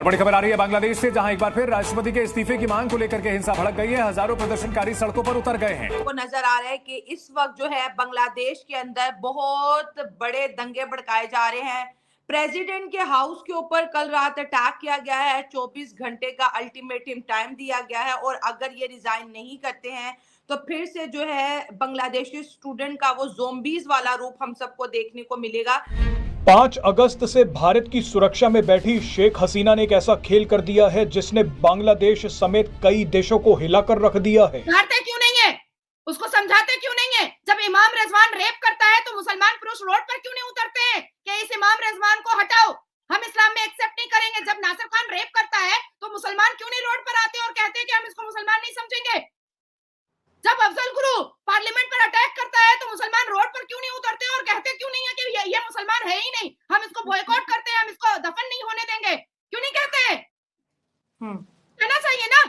बड़ी खबर आ रही है बांग्लादेश से, जहां एक बार फिर राष्ट्रपति के इस्तीफे की मांग को लेकर के हिंसा भड़क गई है। हजारों प्रदर्शनकारी सड़कों पर उतर गए हैं। को नजर आ रहा है कि इस वक्त जो है बांग्लादेश के अंदर बहुत बड़े दंगे भड़काए जा रहे हैं। प्रेसिडेंट के हाउस के ऊपर कल रात अटैक किया गया है। 24 घंटे का अल्टीमेटम टाइम दिया गया है और अगर ये रिजाइन नहीं करते हैं तो फिर से जो है बांग्लादेशी स्टूडेंट का वो ज़ोंबीज वाला रूप हम सबको देखने को मिलेगा। 5 अगस्त से भारत की सुरक्षा में बैठी शेख हसीना ने एक ऐसा खेल कर दिया है जिसने बांग्लादेश समेत कई देशों को हिलाकर रख दिया है। समझाते क्यों नहीं है? उसको समझाते क्यों नहीं है? जब इमाम रिजवान रेप करता है तो मुसलमान पुरुष रोड पर क्यों नहीं उतरते हैं कि इस इमाम रिजवान को हटाओ, हम इस्लाम में एक्सेप्ट नहीं करेंगे। जब नासिर खान रेप करता है तो मुसलमान क्यों नहीं रोड पर आते और कहते हैं कि हम इसको मुसलमान नहीं समझेंगे? जब अफजल गुरु पार्लियामेंट पर अटैक करता है तो मुसलमान रोड पर क्यों नहीं उतरते और कहते क्यों नहीं है कि ये मुसलमान है ही नहीं, हम इसको बॉयकॉट करते हैं, हम इसको दफन नहीं होने देंगे? क्यों नहीं कहते हैं? कहना चाहिए ना।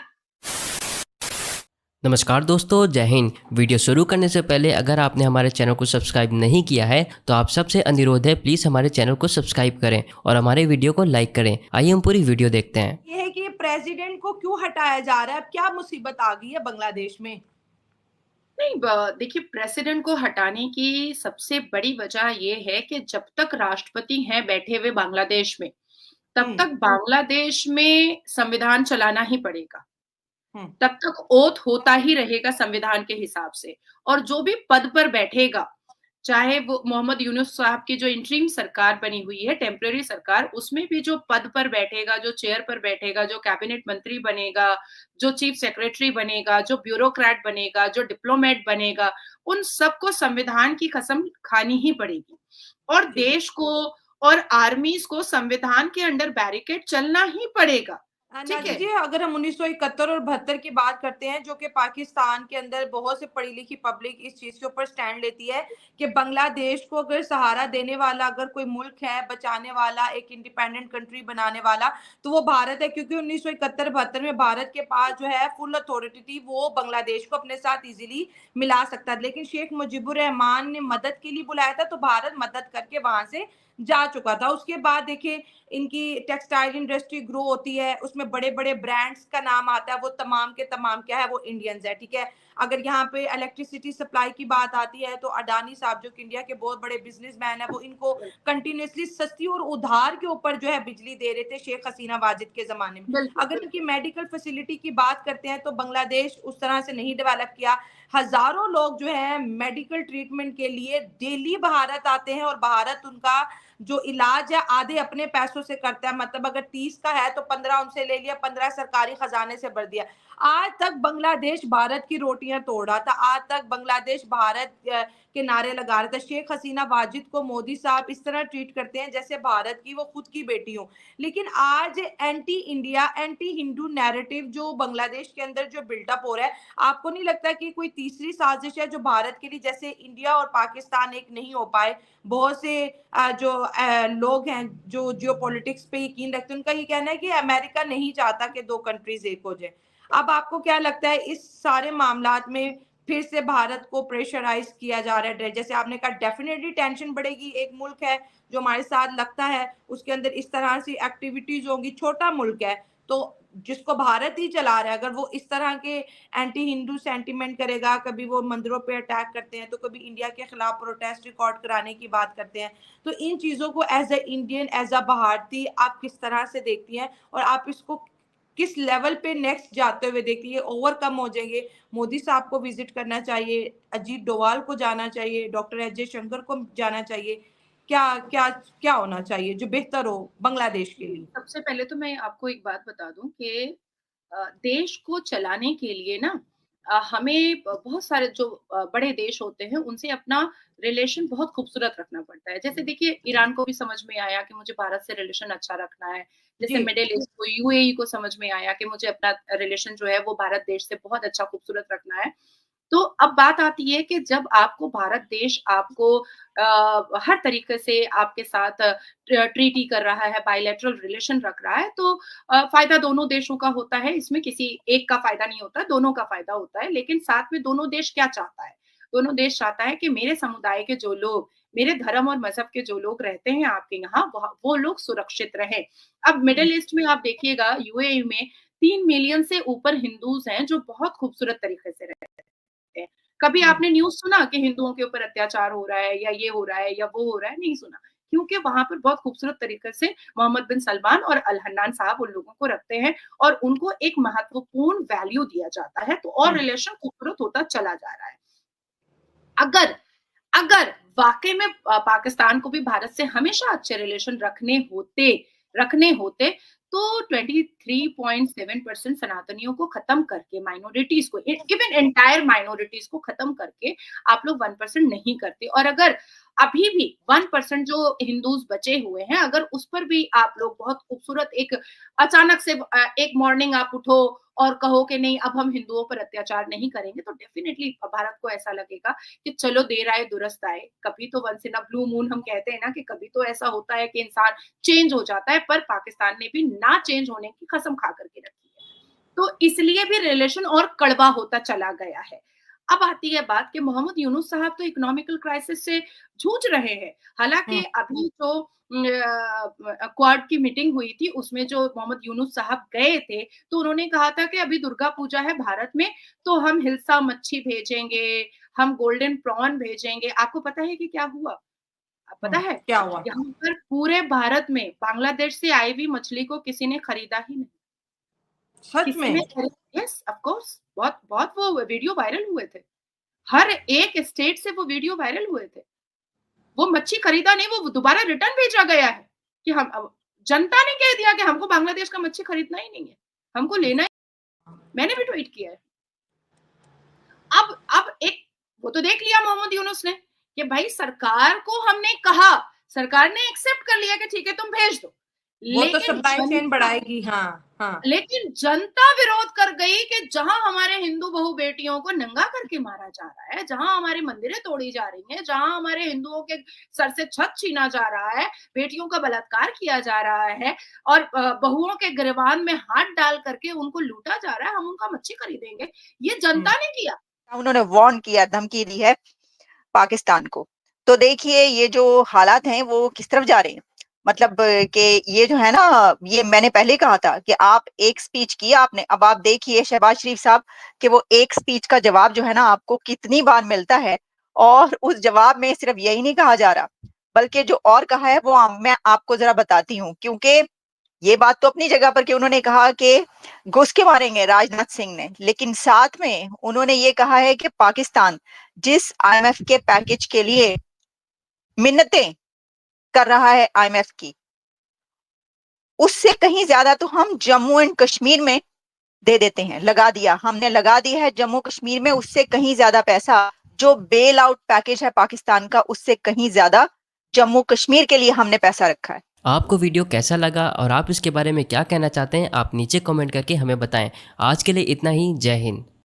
नमस्कार दोस्तों, जय हिंद। वीडियो शुरू करने से पहले अगर आपने हमारे चैनल को सब्सक्राइब नहीं किया है तो आप सबसे अनुरोध है, प्लीज़ हमारे चैनल को सब्सक्राइब करें और हमारे वीडियो को लाइक करें। आइए हम पूरी वीडियो देखते हैं। ये है कि प्रेसिडेंट को क्यों हटाया जा रहा है, अब क्या मुसीबत आ गई है बांग्लादेश में? नहीं, देखिए, प्रेसिडेंट को हटाने की सबसे बड़ी वजह ये है कि जब तक राष्ट्रपति हैं बैठे हुए बांग्लादेश में, तब तक बांग्लादेश में संविधान चलाना ही पड़ेगा। तब तक ओथ होता ही रहेगा संविधान के हिसाब से। और जो भी पद पर बैठेगा, चाहे वो मोहम्मद यूनुस साहब की जो इंटरिम सरकार बनी हुई है, टेम्पररी सरकार, उसमें भी जो पद पर बैठेगा, जो चेयर पर बैठेगा, जो कैबिनेट मंत्री बनेगा, जो चीफ सेक्रेटरी बनेगा, जो ब्यूरोक्रेट बनेगा, जो डिप्लोमेट बनेगा, उन सबको संविधान की कसम खानी ही पड़ेगी। और देश को और आर्मीज को संविधान के अंडर बैरिकेड चलना ही पड़ेगा। ठीक है। अगर हम 1971 और 72 की बात करते हैं, जो कि पाकिस्तान के अंदर बहुत से पढ़ी लिखी पब्लिक इस चीज के ऊपर स्टैंड लेती है कि बांग्लादेश को अगर सहारा देने वाला अगर कोई मुल्क है, बचाने वाला, एक इंडिपेंडेंट कंट्री बनाने वाला, तो वो भारत है। क्योंकि 1971-72 में भारत के पास जो है फुल अथॉरिटी थी, वो बांग्लादेश को अपने साथ इजीली मिला सकता था। लेकिन शेख मुजीबुर रहमान ने मदद के लिए बुलाया था तो भारत मदद करके वहां से जा चुका था। उसके बाद देखिए इनकी टेक्सटाइल इंडस्ट्री ग्रो होती है, उसमें बड़े बड़े ब्रांड्स का नाम आता है, वो तमाम के तमाम क्या है, वो इंडियंस है। ठीक है, अगर यहाँ पे इलेक्ट्रिसिटी सप्लाई की बात आती है तो अडानी साहब जो कि इंडिया के बहुत बड़े बिजनेसमैन है, वो इनको कंटिन्यूसली सस्ती और उधार के ऊपर जो है बिजली दे रहे थे शेख हसीना वाजिद के जमाने में। अगर इनकी मेडिकल फैसिलिटी की बात करते हैं तो बांग्लादेश उस तरह से नहीं डेवलप किया। हजारों लोग जो है मेडिकल ट्रीटमेंट के लिए डेली भारत आते हैं और भारत उनका जो इलाज है आधे अपने पैसों से करता है। मतलब अगर 30 का है तो 15 उनसे ले लिया, 15 सरकारी खजाने से भर दिया। आज तक बांग्लादेश भारत की रोटियां तोड़ रहा था, आज तक बांग्लादेश भारत के नारे लगा रहा था। शेख हसीना वाजिद को मोदी साहब इस तरह ट्रीट करते हैं जैसे भारत की वो खुद की बेटी हो। लेकिन आज anti India, anti Hindu narrative जो बांग्लादेश के अंदर जो बिल्डअप हो रहा है, आपको नहीं लगता कि कोई तीसरी साजिश है जो भारत के लिए, जैसे इंडिया और पाकिस्तान एक नहीं हो पाए, बहुत से जो लोग हैं जो जियोपॉलिटिक्स पे यकीन रखते हैं, उनका ये कहना है कि अमेरिका नहीं चाहता कि दो कंट्रीज एक हो जाए। अब आपको क्या लगता है इस सारे मामलात में फिर से भारत को प्रेशराइज किया जा रहा है? जैसे आपने कहा डेफिनेटली टेंशन बढ़ेगी, एक मुल्क है जो हमारे साथ लगता है, उसके अंदर इस तरह से एक्टिविटीज होंगी, छोटा मुल्क है तो जिसको भारत ही चला रहा है, अगर वो इस तरह के एंटी हिंदू सेंटीमेंट करेगा, कभी वो मंदिरों पे अटैक करते हैं तो कभी इंडिया के खिलाफ प्रोटेस्ट रिकॉर्ड कराने की बात करते हैं, तो इन चीजों को as a Indian, as a भारतीय आप किस तरह से देखती हैं और आप इसको किस लेवल पे नेक्स्ट जाते हुए देखती है? ओवरकम हो जाएंगे? मोदी साहब को विजिट करना चाहिए, अजीत डोवाल को जाना चाहिए, डॉक्टर एस जयशंकर को जाना चाहिए, क्या क्या क्या होना चाहिए जो बेहतर हो बांग्लादेश के लिए? सबसे पहले तो मैं आपको एक बात बता दूं कि देश को चलाने के लिए ना हमें बहुत सारे जो बड़े देश होते हैं उनसे अपना रिलेशन बहुत खूबसूरत रखना पड़ता है। जैसे देखिए, ईरान को भी समझ में आया कि मुझे भारत से रिलेशन अच्छा रखना है। जैसे मिडिल ईस्ट को, यूएई को समझ में आया कि मुझे अपना रिलेशन जो है वो भारत देश से बहुत अच्छा खूबसूरत रखना है। तो अब बात आती है कि जब आपको भारत देश आपको हर तरीके से आपके साथ ट्रीटी कर रहा है, बायलैटरल रिलेशन रख रहा है, तो फायदा दोनों देशों का होता है। इसमें किसी एक का फायदा नहीं होता, दोनों का फायदा होता है। लेकिन साथ में दोनों देश क्या चाहता है? दोनों देश चाहता है कि मेरे समुदाय के जो लोग मेरे धर्म और मजहब के जो लोग रहते हैं आपके यहाँ वो लोग सुरक्षित रहें। अब मिडिल ईस्ट में आप देखिएगा, यूएई में 3 मिलियन से ऊपर हिंदूज हैं जो बहुत खूबसूरत तरीके से रहते हैं। कभी आपने न्यूज़ सुना कि हिंदुओं के ऊपर अत्याचार हो रहा है या ये हो रहा है या वो हो रहा है? नहीं सुना, क्योंकि वहाँ पर बहुत खूबसूरत तरीके से मोहम्मद बिन सलमान और अल हन्नान साहब उन लोगों को रखते हैं और उनको एक महत्वपूर्ण वैल्यू दिया जाता है, तो और रिलेशन खूबसूरत होता चला जा रहा है। अगर अगर वाकई में पाकिस्तान को भी भारत से हमेशा अच्छे रिलेशन रखने होते तो 23.7% सनातनियों को खत्म करके, माइनॉरिटीज को, इवन एंटायर माइनॉरिटीज को खत्म करके आप लोग 1% नहीं करते। और अगर अभी भी 1% जो हिंदूज बचे हुए हैं, अगर उस पर भी आप लोग बहुत खूबसूरत एक अचानक से एक मॉर्निंग आप उठो और कहो कि नहीं अब हम हिंदुओं पर अत्याचार नहीं करेंगे, तो डेफिनेटली भारत को ऐसा लगेगा कि चलो देर आए दुरुस्त आए। कभी तो once in a blue moon हम कहते हैं ना कि कभी तो ऐसा होता है कि इंसान चेंज हो जाता है, पर पाकिस्तान ने भी ना चेंज होने की कसम खा करके रखी है, तो इसलिए भी रिलेशन और कड़वा होता चला गया है। अब आती है बात कि मोहम्मद यूनुस साहब तो इकोनॉमिकल क्राइसिस से जूझ रहे हैं। हालांकि अभी जो क्वाड की मीटिंग हुई थी उसमें जो मोहम्मद यूनुस साहब गए थे, तो उन्होंने कहा था कि अभी दुर्गा पूजा है भारत में, तो हम हिल्सा मच्छी भेजेंगे, हम गोल्डन प्रॉन भेजेंगे। आपको पता है कि क्या हुआ? पता है क्या हुआ? यहाँ पर पूरे भारत में बांग्लादेश से आई हुई मछली को किसी ने खरीदा ही नहीं। सच में? यस ऑफ कोर्स, बहुत बहुत वो वीडियो वायरल हुए थे। हर एक स्टेट से वो वीडियो वायरल हुए थे। वो मच्छी खरीदा नहीं, वो दोबारा रिटर्न भेजा गया है कि हम, अब जनता ने कह दिया कि हमको बांग्लादेश का मच्छी खरीदना ही नहीं है, हमको लेना ही। मैंने भी ट्वीट किया है। अब एक वो तो देख लिया मोहम्मद यूनुस ने कि भाई सरकार को हमने कहा, सरकार ने एक्सेप्ट कर लिया कि ठीक है तुम भेज दो, वो तो सप्लाई चेन बढ़ाएगी। हाँ। लेकिन जनता विरोध कर गई कि जहां हमारे हिंदू बहू बेटियों को नंगा करके मारा जा रहा है, जहां हमारी मंदिरें तोड़ी जा रही हैं, जहां हमारे हिंदुओं के सर से छत छीना जा रहा है, बेटियों का बलात्कार किया जा रहा है और बहुओं के गिरबान में हाथ डाल करके उनको लूटा जा रहा है, हम उनका मच्छी खरीदेंगे, ये जनता ने किया। उन्होंने वार्न किया, धमकी दी है पाकिस्तान को। तो देखिए ये जो हालात हैं वो किस तरफ जा रहे हैं। मतलब कि ये जो है ना, ये मैंने पहले कहा था कि आप एक स्पीच की आपने, अब आप देखिए शहबाज शरीफ साहब कि वो एक स्पीच का जवाब जो है ना आपको कितनी बार मिलता है, और उस जवाब में सिर्फ यही नहीं कहा जा रहा बल्कि जो और कहा है वो मैं आपको जरा बताती हूँ। क्योंकि ये बात तो अपनी जगह पर कि उन्होंने कहा कि घुस के मारेंगे राजनाथ सिंह ने, लेकिन साथ में उन्होंने ये कहा है कि पाकिस्तान जिस आईएमएफ के पैकेज के लिए मिन्नतें कर रहा है आईएमएफ की, उससे कहीं ज्यादा तो हम जम्मू एंड कश्मीर में दे देते हैं। हमने लगा दिया है जम्मू कश्मीर में, उससे कहीं ज्यादा पैसा जो बेल आउट पैकेज है पाकिस्तान का, उससे कहीं ज्यादा जम्मू कश्मीर के लिए हमने पैसा रखा है। आपको वीडियो कैसा लगा और आप इसके बारे में क्या कहना चाहते हैं, आप नीचे कमेंट करके हमें बताएं। आज के लिए इतना ही। जय हिंद।